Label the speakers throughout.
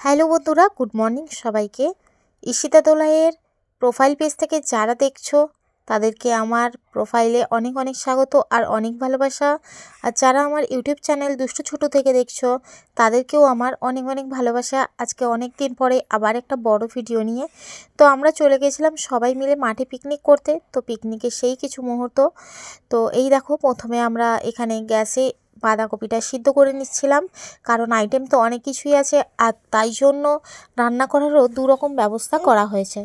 Speaker 1: Hello বন্ধুরা, good morning সবাইকে। Ishita দোলাইয়ের profile page থেকে যারা দেখছো তাদেরকে আমার প্রোফাইলে অনেক অনেক স্বাগত আর অনেক ভালোবাসা। আর যারা আমার ইউটিউব চ্যানেল দুষ্টু ছোট থেকে দেখছো তাদেরকেও আমার অনেক অনেক ভালোবাসা। আজকে অনেক দিন পরে আবার একটা বড় ভিডিও নিয়ে তো আমরা চলে গেছিলাম সবাই মিলে মাঠে পিকনিক করতে। তো পিকনিকের সেই কিছু মুহূর্ত। তো এই দেখো, প্রথমে আমরা এখানে গ্যাসে বাঁধাকপিটা সিদ্ধ করে নিচ্ছিলাম, কারণ আইটেম তো অনেক কিছুই আছে আর তাই জন্য রান্না করারও দুরকম ব্যবস্থা করা হয়েছে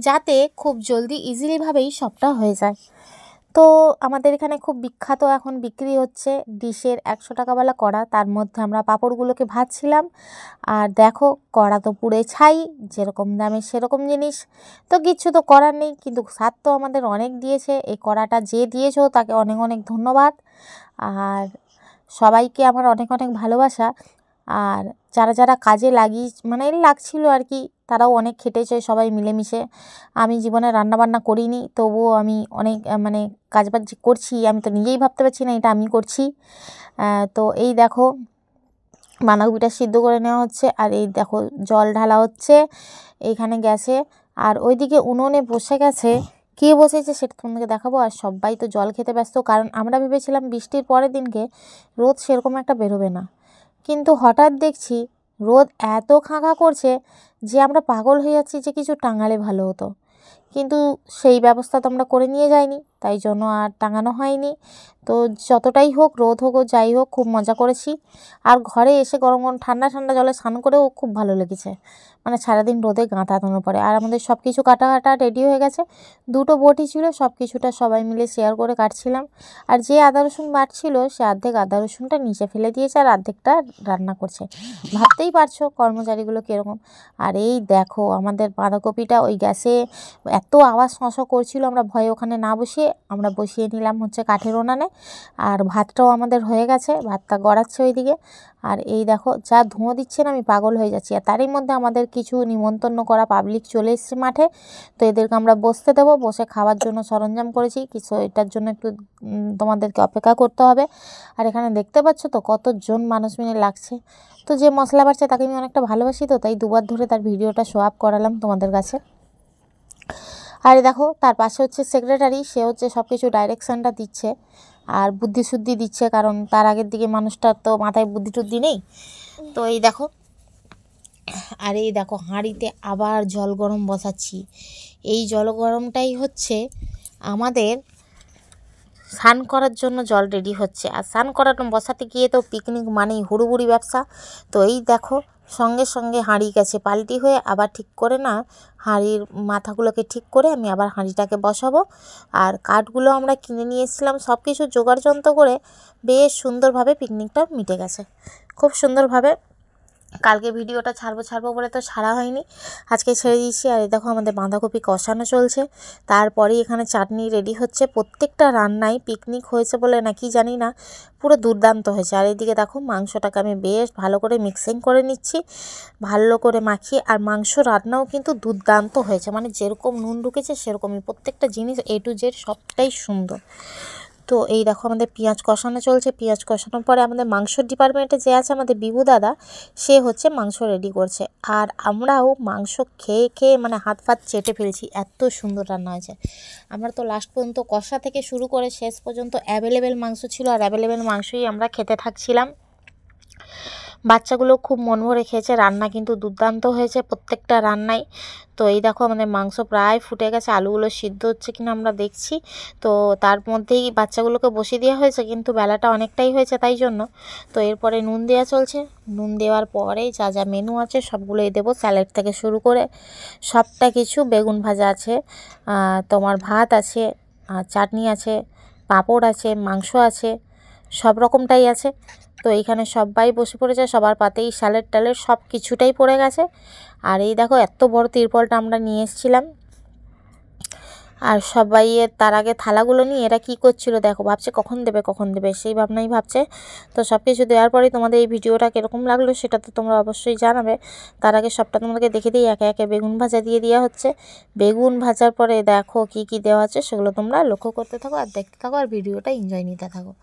Speaker 1: যাতে খুব জলদি ইজিলিভাবেই সবটা হয়ে যায়। তো আমাদের এখানে খুব বিখ্যাত এখন বিক্রি হচ্ছে ডিশের 100 টাকাওয়ালা কড়া, তার মধ্যে আমরা পাঁপড়গুলোকে ভাজছিলাম। আর দেখো, কড়া তো পুড়ে ছাই, যেরকম দামে সেরকম জিনিস, তো কিচ্ছু তো করার নেই। কিন্তু স্বাদ তো আমাদের অনেক দিয়েছে, এই কড়াটা যে দিয়েছো তাকে অনেক অনেক ধন্যবাদ। আর সবাইকে আমার অনেক অনেক ভালোবাসা। আর যারা যারা কাজে লাগছিল আর কি, তারাও অনেক খেটেছে সবাই মিলেমিশে। আমি জীবনে রান্নাবান্না করিনি, তবুও আমি অনেক কাজবাজ করছি। আমি তো নিজেই ভাবতে পারছি না এটা আমি করছি। তো এই দেখো, বাঁধাকপিটা সিদ্ধ করে নেওয়া হচ্ছে আর এই দেখো জল ঢালা হচ্ছে এইখানে গ্যাসে। আর ওইদিকে উনুনে বসে গেছে, কে বসেছে সেটা তোমাদেরকে দেখাবো। আর সবাই তো জল খেতে ব্যস্ত, কারণ আমরা ভেবেছিলাম বৃষ্টির পরের দিনকে রোদ সেরকম একটা বেরোবে না, কিন্তু হঠাৎ দেখছি রোদ এত খাঁকা করছে যে আমরা পাগল হয়ে যাচ্ছি যে কিছু টাঙালে ভালো হতো। কিন্তু সেই ব্যবস্থা তো আমরা করে নিয়ে যাইনি, তাই জন্য আর টাঙানো হয়নি। তো যতটাই হোক, রোদ হোক যাই হোক, খুব মজা করেছি। আর ঘরে এসে গরম গরম ঠান্ডা ঠান্ডা জলে স্নান করেও খুব ভালো লেগেছে, সারাদিন রোদে গাঁথানোর পরে। আর আমাদের সব কিছু কাটা রেডি হয়ে গেছে, দুটো বটি ছিল, সব কিছুটা সবাই মিলে শেয়ার করে কাটছিলাম। আর যে আদা রসুন বাটছিল সে অর্ধেক আদা রসুনটা নিচে ফেলে দিয়েছে আর অর্ধেকটা রান্না করছে। ভাবতেই পারছো কর্মচারীগুলো কীরকম। আর এই দেখো, আমাদের বাঁধাকপিটা ওই গ্যাসে এত আওয়াজ শঁ করছিল, আমরা ভয়ে ওখানে না বসিয়ে আমরা বসিয়ে নিলাম হচ্ছে কাঠের উনানে। আর ভাতটাও আমাদের হয়ে গেছে, ভাতটা গড়াচ্ছে ওইদিকে। আর এই দেখো, যা ধোঁয়া দিচ্ছে না, আমি পাগল হয়ে যাচ্ছি। আর তারই মধ্যে আমাদের কিছু নিমন্ত্রণ করা পাবলিক চলে এসছে মাঠে, তো এদেরকে আমরা বসতে দেবো, বসে খাওয়ার জন্য সরঞ্জাম করেছি কিছু, এটার জন্য একটু তোমাদেরকে অপেক্ষা করতে হবে। আর এখানে দেখতে পাচ্ছ তো কতজন মানুষ মিলে লাগছে। তো যে মশলা বাড়ছে তাকে আমি অনেকটা ভালোবাসি, তো তাই দুবার ধরে তার ভিডিওটা শো আপ করালাম তোমাদের কাছে। আর দেখো, তার পাশে হচ্ছে সেক্রেটারি, সে হচ্ছে সব কিছু ডাইরেকশানটা দিচ্ছে আর বুদ্ধি দিচ্ছে, কারণ তার আগের দিকে মানুষটার তো মাথায় বুদ্ধি টুদ্ধি নেই। তো এই দেখো, আর এই দেখো হাঁড়িতে আবার জল গরম বসাচ্ছি। এই জল গরমটাই হচ্ছে আমাদের স্নান করার জন্য জল রেডি হচ্ছে। আর স্নান করানো বসাতে গিয়ে তো পিকনিক মানেই হুড়ুহুড়ি ব্যবসা। তো এই দেখো, সঙ্গে সঙ্গে হাঁড়ি গেছে পাল্টি হয়ে, আবার ঠিক করে না হাঁড়ির মাথাগুলোকে ঠিক করে আমি আবার হাঁড়িটাকে বসাবো। আর কাঠগুলো আমরা কিনে নিয়ে এসেছিলাম, সব কিছু জোগাড় যন্ত্র করে বেশ সুন্দরভাবে পিকনিকটা মিটে গেছে, খুব সুন্দরভাবে। কালকে ভিডিওটা ছাড়বো বলে তো ছাড়া হয়নি, আজকে ছেড়ে দিয়েছি। আর এই দেখো, আমাদের বাঁধাকপি কষানো চলছে, তারপরেই এখানে চাটনি রেডি হচ্ছে। প্রত্যেকটা রান্নায় পিকনিক হয়েছে বলে নাকি জানি না, পুরো দুর্দান্ত হয়েছে। আর এইদিকে দেখো, মাংসটাকে আমি বেশ ভালো করে মিক্সিং করে নিচ্ছি, ভালো করে মাখিয়ে। আর মাংস রান্নাও কিন্তু দুর্দান্ত হয়েছে, যেরকম নুন ঢুকেছে সেরকমই, প্রত্যেকটা জিনিস A to Z সবটাই সুন্দর। তো এই দেখো, আমাদের পেঁয়াজ কষানো চলছে, পেঁয়াজ কষানোর পরে আমাদের মাংসর ডিপার্টমেন্টে যে আছে আমাদের বিভু দাদা, সে হচ্ছে মাংস রেডি করছে। আর আমরাও মাংস খেয়ে হাত ফাত চেটে ফেলছি, এত সুন্দর রান্না হয়েছে। আমরা তো লাস্ট পর্যন্ত কষা থেকে শুরু করে শেষ পর্যন্ত অ্যাভেলেবেল মাংস ছিল, আর অ্যাভেলেবেল মাংসই আমরা খেতে থাকছিলাম। বাচ্চাগুলো খুব মন ভরে খেয়েছে, রান্না কিন্তু দুর্দান্ত হয়েছে প্রত্যেকটা রান্নাই। তো এই দেখো, আমাদের মাংস প্রায় ফুটে গেছে, আলুগুলো সিদ্ধ হচ্ছে কিনা আমরা দেখছি। তো তার মধ্যেই বাচ্চাগুলোকে বসিয়ে দেওয়া হয়েছে, কিন্তু বেলাটা অনেকটাই হয়েছে তাই জন্য। তো এরপরে নুন দেওয়া চলছে, নুন দেওয়ার পরে যা যা মেনু আছে সবগুলোই দেবো, স্যালাড থেকে শুরু করে সবটা কিছু। বেগুন ভাজা আছে, তোমার ভাত আছে, চাটনি আছে, পাঁপড় আছে, মাংস আছে, সব রকমটাই আছে। তো এইখানে সবাই বসে পড়েছে, সবার পাতেই স্যালাড ট্যালাড সব কিছুটাই পড়ে গেছে। আর এই দেখো, এত বড় তিরপলটা আমরা নিয়ে এসেছিলাম। আর সবাই তার আগে থালাগুলো নিয়ে এরা কী করছিল দেখো, ভাবছে কখন দেবে সেই ভাবনাই ভাবছে। তো সব কিছু দেওয়ার পরেই তোমাদের এই ভিডিওটা কীরকম লাগলো সেটা তো তোমরা অবশ্যই জানাবে। তার আগে সবটা তোমাদেরকে দেখে দিই, একে একে বেগুন ভাজা দিয়ে দেওয়া হচ্ছে। বেগুন ভাজার পরে দেখো কি দেওয়া আছে, সেগুলো তোমরা লক্ষ্য করতে থাকো আর দেখতে থাকো আর ভিডিওটা এনজয় নিতে থাকো।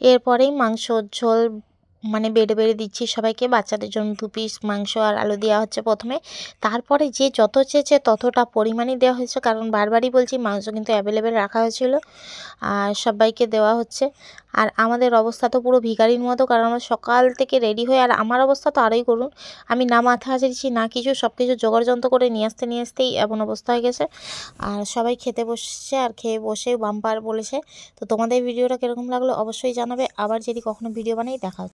Speaker 1: এরপরেই মাংসর ঝোল, মানে বেড়ে বেড়ে দিচ্ছি সবাইকে। বাচ্চাদের জন্য 2 পিস মাংস আর আলু দেওয়া হচ্ছে প্রথমে। তারপরে যে যত চেয়েছে ততটা পরিমাণই দেওয়া হয়েছে, কারণ বারবারই বলছি মাংস কিন্তু অ্যাভেলেবেল রাখা হয়েছিল আর সবাইকে দেওয়া হচ্ছে। আর আমাদের অবস্থা তো পুরো ভিখারির মতো, কারণ আমরা সকাল থেকে রেডি হয়ে, আর আমার অবস্থা তো আরোই করুন। আমি না মাথা হাজিরেছি না কিছু, সব কিছু জোগাড় যন্ত্র করে নিয়ে আসতেই এমন অবস্থা হয়ে গেছে। আর সবাই খেতে বসছে আর খেয়ে বসে বাম্পার বলেছে। তো তোমাদের ভিডিওটা কীরকম লাগলো অবশ্যই জানাবে। আবার যদি কখনো ভিডিও বানাই দেখা হচ্ছে।